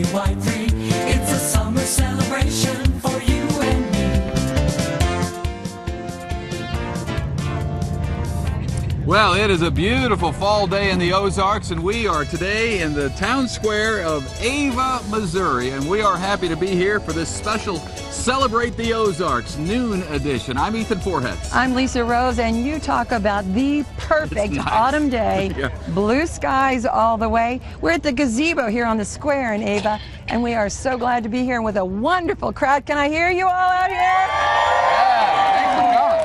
KY3. It's a summer celebration for you and me. Well, it is a beautiful fall day in the Ozarks, and we are today in the town square of Ava, Missouri, and we are happy to be here for this special Celebrate the Ozarks noon edition. I'm Ethan Forhetz. I'm Lisa Rose, and you talk about the perfect Nice. autumn day. Yeah. Blue skies all the way. We're at the gazebo here on the square in Ava, and we are so glad to be here with a wonderful crowd. Can I hear you all out here? Yeah, thanks for coming.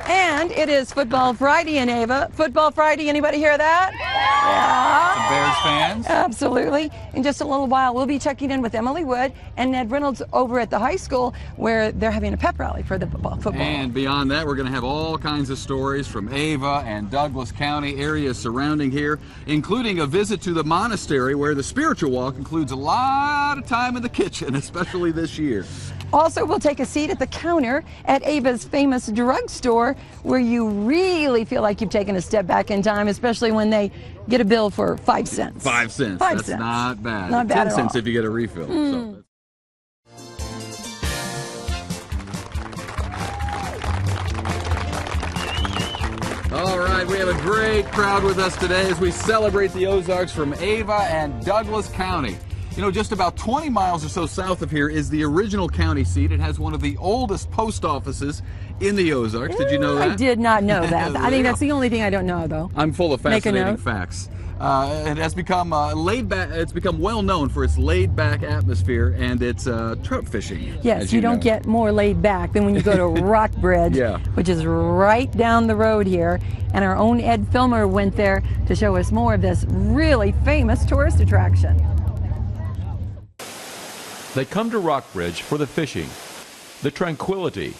And it is Football Friday in Ava. Football Friday, anybody hear that? Yeah. Some Bears fans. Absolutely. In just a little while, we'll be checking in with Emily Wood and Ned Reynolds over at the high school where they're having a pep rally for the football. And beyond that, we're going to have all kinds of stories from Ava and Douglas County areas surrounding here, including a visit to the monastery where the spiritual walk includes a lot of time in the kitchen, especially this year. Also, we'll take a seat at the counter at Ava's famous drugstore where you really feel like you've taken a step back in time, especially when they get a bill for 5 cents. 5 cents. 5 That's cents. not bad. Not bad 10 at cents all. if you get a refill. So. All right, we have a great crowd with us today as we celebrate the Ozarks from Ava and Douglas County. You know, just about 20 miles or so south of here is the original county seat. It has one of the oldest post offices in the Ozarks. Did you know that? I did not know that. I think Yeah. that's the only thing I don't know, though. I'm full of Make a fascinating note. facts. It has become laid back. It's become well known for its laid back atmosphere and its trout fishing. Yes, as you don't know. get more laid back than when you go to Rockbridge, Yeah. which is right down the road here. And our own Ed Filmer went there to show us more of this really famous tourist attraction. They come to Rockbridge for the fishing, the tranquility,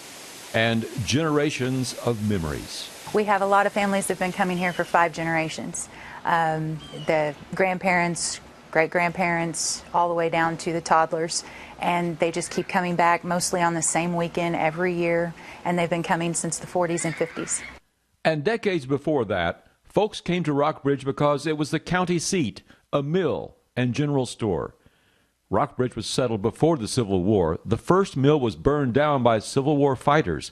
and generations of memories. We have a lot of families that have been coming here for 5 generations. The grandparents, great-grandparents, all the way down to the toddlers. And they just keep coming back mostly on the same weekend every year. And they've been coming since the 40s and 50s. And decades before that, folks came to Rockbridge because it was the county seat, a mill, and general store. Rockbridge was settled before the Civil War. The first mill was burned down by Civil War fighters.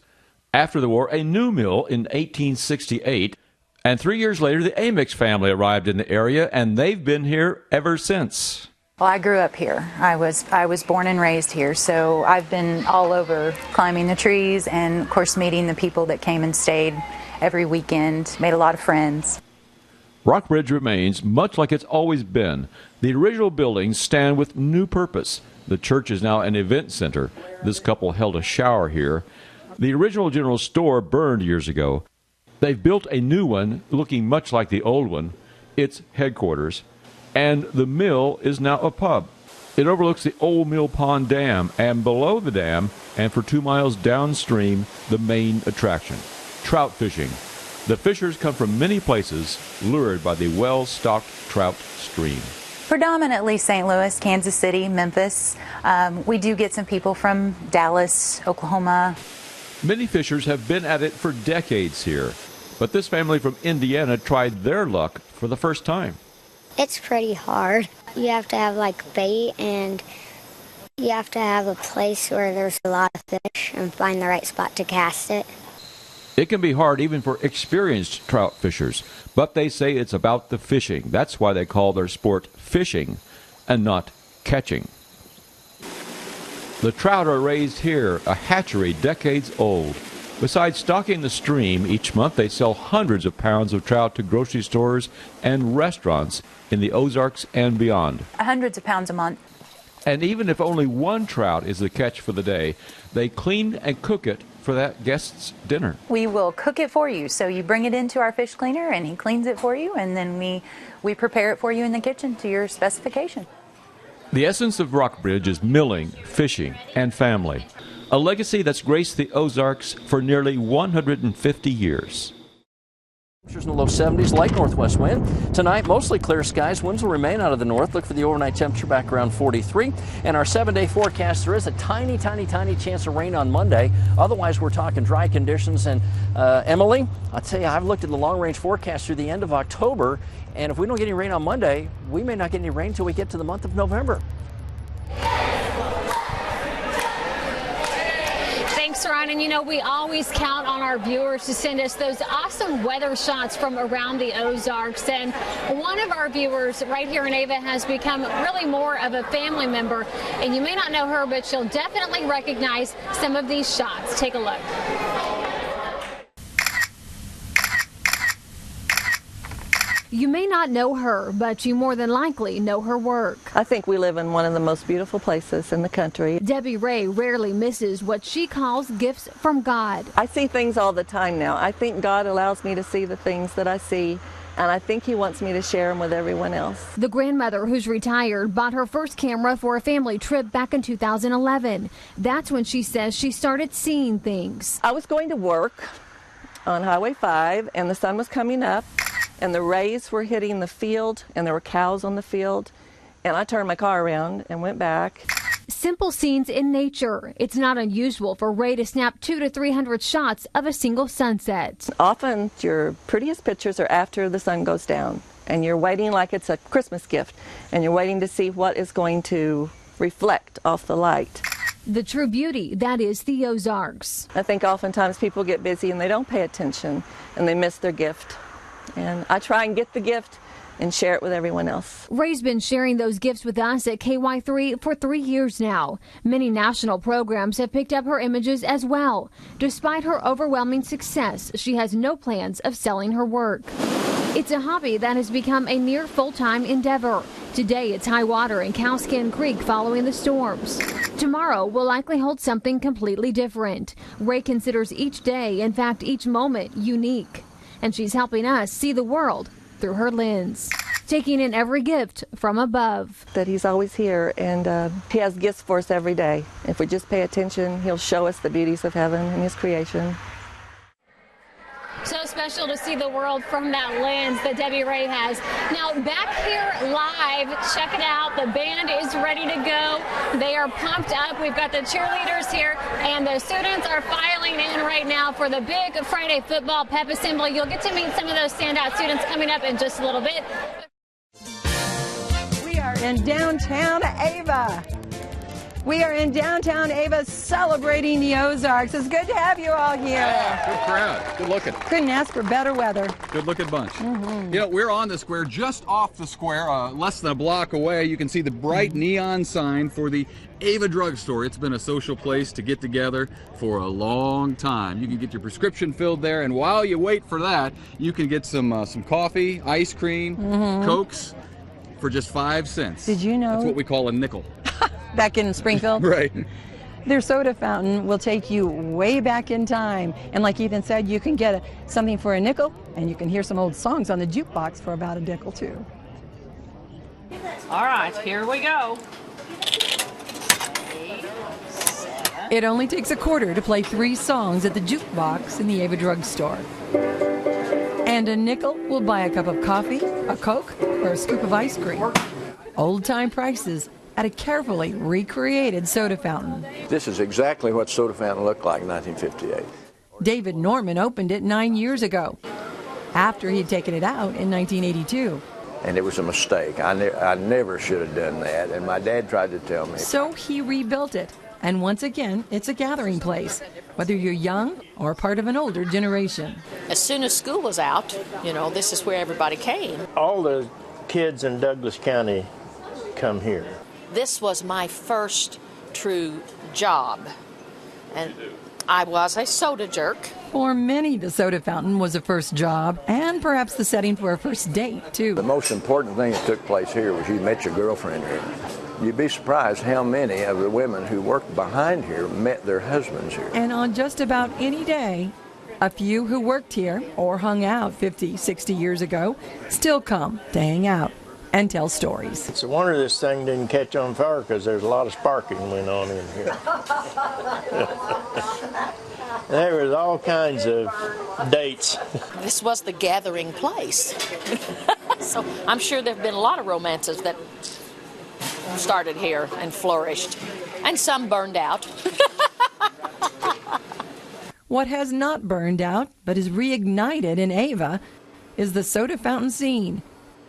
After the war, a new mill in 1868, and 3 years later, the Amix family arrived in the area, and they've been here ever since. Well, I grew up here. I was born and raised here, so I've been all over climbing the trees and, of course, meeting the people that came and stayed every weekend, made a lot of friends. Rockbridge remains much like it's always been. The original buildings stand with new purpose. The church is now an event center. This couple held a shower here. The original general store burned years ago. They've built a new one looking much like the old one. It's headquarters. And the mill is now a pub. It overlooks the old Mill Pond Dam, and below the dam, and for 2 miles downstream, the main attraction, trout fishing. The fishers come from many places, lured by the well-stocked trout stream. Predominantly St. Louis, Kansas City, Memphis. We do get some people from Dallas, Oklahoma. Many fishers have been at it for decades here, but this family from Indiana tried their luck for the first time. It's pretty hard. You have to have like bait, and you have to have a place where there's a lot of fish and find the right spot to cast it. It can be hard even for experienced trout fishers, but they say it's about the fishing. That's why they call their sport fishing and not catching. The trout are raised here, a hatchery decades old. Besides stocking the stream, each month they sell hundreds of pounds of trout to grocery stores and restaurants in the Ozarks and beyond. Hundreds of pounds a month. And even if only one trout is the catch for the day, they clean and cook it for that guest's dinner. We will cook it for you. So you bring it into our fish cleaner and he cleans it for you, and then we prepare it for you in the kitchen to your specification. The essence of Rockbridge is milling, fishing, and family. A legacy that's graced the Ozarks for nearly 150 years. Temperatures in the low 70s, light northwest wind. Tonight, mostly clear skies. Winds will remain out of the north. Look for the overnight temperature back around 43. And our 7-day forecast, there is a tiny chance of rain on Monday. Otherwise, we're talking dry conditions. And Emily, I'll tell you, I've looked at the long-range forecast through the end of October. And if we don't get any rain on Monday, we may not get any rain until we get to the month of November. Thanks, Ryan. And you know, we always count on our viewers to send us those awesome weather shots from around the Ozarks. And one of our viewers right here in Ava has become really more of a family member. And you may not know her, but you'll definitely recognize some of these shots. Take a look. You may not know her, but you more than likely know her work. I think we live in one of the most beautiful places in the country. Debbie Ray rarely misses what she calls gifts from God. I see things all the time now. I think God allows me to see the things that I see, and I think He wants me to share them with everyone else. The grandmother, who's retired, bought her first camera for a family trip back in 2011. That's when she says she started seeing things. I was going to work on Highway 5, and the sun was coming up, and the rays were hitting the field, and there were cows on the field, and I turned my car around and went back. Simple scenes in nature. It's not unusual for Ray to snap 200 to 300 shots of a single sunset. Often your prettiest pictures are after the sun goes down, and you're waiting like it's a Christmas gift, and you're waiting to see what is going to reflect off the light. The true beauty, that is the Ozarks. I think oftentimes people get busy and they don't pay attention, and they miss their gift. And I try and get the gift and share it with everyone else. Ray's been sharing those gifts with us at KY3 for 3 years now. Many national programs have picked up her images as well. Despite her overwhelming success, she has no plans of selling her work. It's a hobby that has become a near full-time endeavor. Today it's high water in Cowskin Creek following the storms. Tomorrow will likely hold something completely different. Ray considers each day, in fact each moment, unique. And she's helping us see the world through her lens, taking in every gift from above. That He's always here, and He has gifts for us every day. If we just pay attention, He'll show us the beauties of heaven and His creation. So special to see the world from that lens that Debbie Ray has. Now back here live, check it out. The band is ready to go. They are pumped up. We've got the cheerleaders here, and the students are filing in right now for the big Friday football pep assembly. You'll get to meet some of those standout students coming up in just a little bit. We are in downtown Ava. We are in downtown Ava celebrating the Ozarks. It's good to have you all here. Yeah, good crowd. Good looking. Couldn't ask for better weather. Good looking bunch. You know, we're on the square, just off the square, less than a block away. You can see the bright neon sign for the Ava drugstore. It's been a social place to get together for a long time. You can get your prescription filled there, and while you wait for that, you can get some coffee, ice cream, Cokes for just 5 cents. Did you know? That's what we call a nickel. Back in Springfield? Right. Their soda fountain will take you way back in time. And like Ethan said, you can get something for a nickel, and you can hear some old songs on the jukebox for about a nickel too. All right, here we go. It only takes a quarter to play 3 songs at the jukebox in the Ava drugstore. And a nickel will buy a cup of coffee, a Coke, or a scoop of ice cream. Old-time prices at a carefully recreated soda fountain. This is exactly what soda fountain looked like in 1958. David Norman opened it 9 years ago, after he'd taken it out in 1982. And it was a mistake. I never should have done that, and my dad tried to tell me. So he rebuilt it, and once again, it's a gathering place, whether you're young or part of an older generation. As soon as school was out, you know, this is where everybody came. All the kids in Douglas County come here. This was my first true job, and I was a soda jerk. For many, the soda fountain was a first job, and perhaps the setting for a first date, too. The most important thing that took place here was you met your girlfriend here. You'd be surprised how many of the women who worked behind here met their husbands here. And on just about any day, a few who worked here or hung out 50, 60 years ago still come to hang out and tell stories. It's a wonder this thing didn't catch on fire because there's a lot of sparking went on in here. There was all kinds of dates. This was the gathering place. So I'm sure there have been a lot of romances that started here and flourished, and some burned out. What has not burned out but is reignited in Ava is the soda fountain scene,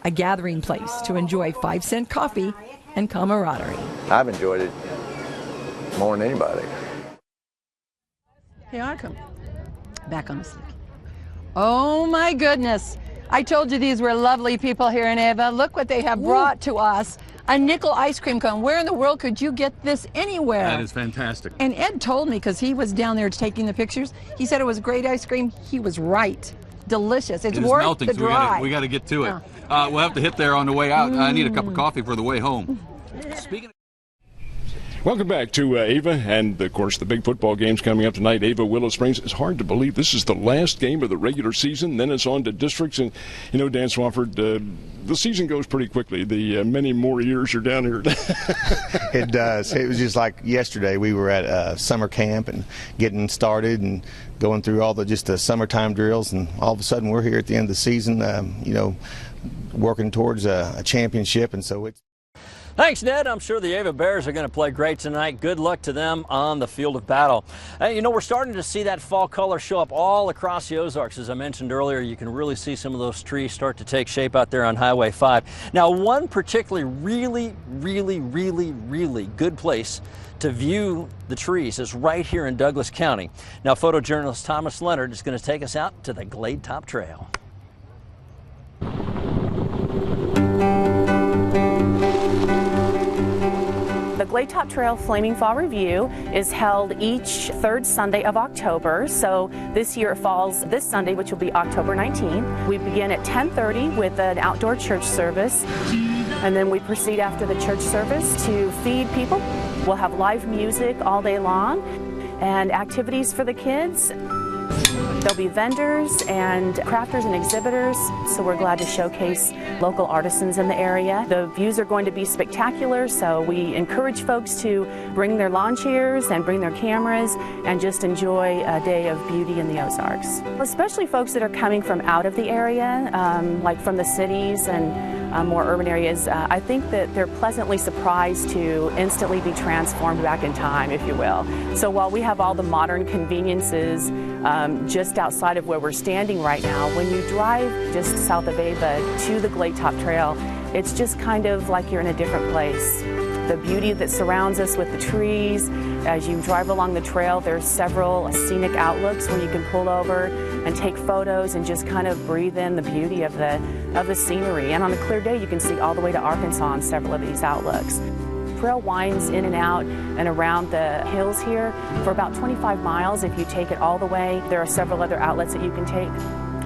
a gathering place to enjoy 5-cent coffee and camaraderie. I've enjoyed it more than anybody. Here I come. Back on the stick. Oh my goodness. I told you these were lovely people here in Ava. Look what they have brought to us. A nickel ice cream cone. Where in the world could you get this anywhere? That is fantastic. And Ed told me, because he was down there taking the pictures, he said it was great ice cream. He was right. Delicious. It's worth melting, the so drive. we got to get to it. We'll have to hit there on the way out. I need a cup of coffee for the way home. Speaking of Welcome back to Ava, and of course the big football game's coming up tonight. Ava, Willow Springs. It's hard to believe this is the last game of the regular season. Then it's on to districts, and you know, Dan Swafford, the season goes pretty quickly. The many more years are down here. It does. It was just like yesterday. We were at summer camp and getting started and going through all the summertime drills, and all of a sudden we're here at the end of the season. You know, working towards a championship, and so it's. Thanks, Ned. I'm sure the Ava Bears are going to play great tonight. Good luck to them on the field of battle. You know, we're starting to see that fall color show up all across the Ozarks. As I mentioned earlier, you can really see some of those trees start to take shape out there on Highway 5. Now, one particularly really good place to view the trees is right here in Douglas County. Now, photojournalist Thomas Leonard is going to take us out to the Glade Top Trail. The Glade Top Trail Flaming Fall Review is held each third Sunday of October. So this year it falls this Sunday, which will be October 19th. We begin at 10:30 with an outdoor church service. And then we proceed after the church service to feed people. We'll have live music all day long and activities for the kids. There'll be vendors and crafters and exhibitors, so we're glad to showcase local artisans in the area. The views are going to be spectacular, so we encourage folks to bring their lawn chairs and bring their cameras and just enjoy a day of beauty in the Ozarks. Especially folks that are coming from out of the area, like from the cities and more urban areas, I think that they're pleasantly surprised to instantly be transformed back in time, if you will. So while we have all the modern conveniences just outside of where we're standing right now, when you drive just south of Ava to the Glade Top Trail, it's just kind of like you're in a different place. The beauty that surrounds us with the trees, as you drive along the trail, there's several scenic outlooks where you can pull over and take photos and just kind of breathe in the beauty of the scenery. And on a clear day, you can see all the way to Arkansas on several of these outlooks. The trail winds in and out and around the hills here for about 25 miles if you take it all the way. There are several other outlets that you can take.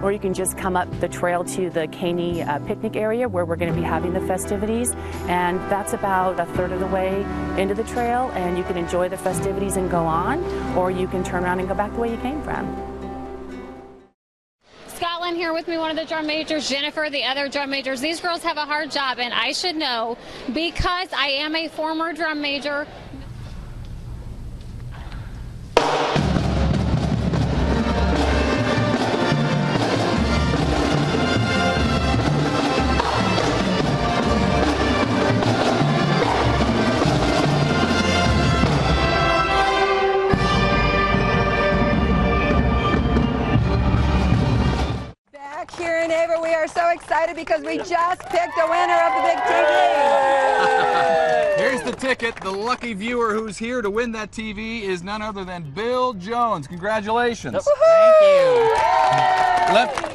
Or you can just come up the trail to the Caney picnic area where we're going to be having the festivities. And that's about a third of the way into the trail, and you can enjoy the festivities and go on, or you can turn around and go back the way you came from. Scotland here with me, one of the drum majors, Jennifer, the other drum majors. These girls have a hard job, and I should know because I am a former drum major. Here in Ava, we are so excited because we just picked the winner of the big TV. Here's the ticket. The lucky viewer who's here to win that TV is none other than Bill Jones. Congratulations. Thank you.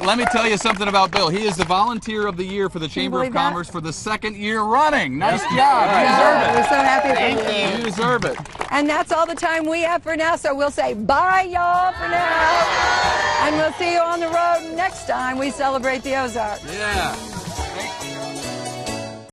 Let me tell you something about Bill. He is the Volunteer of the Year for the Chamber of Commerce for the second year running. Nice job. You deserve it. We're so happy for you. Thank you. You deserve it. And that's all the time we have for now, so we'll say bye, y'all, for now. And we'll see you on the road next time we celebrate the Ozarks. Yeah.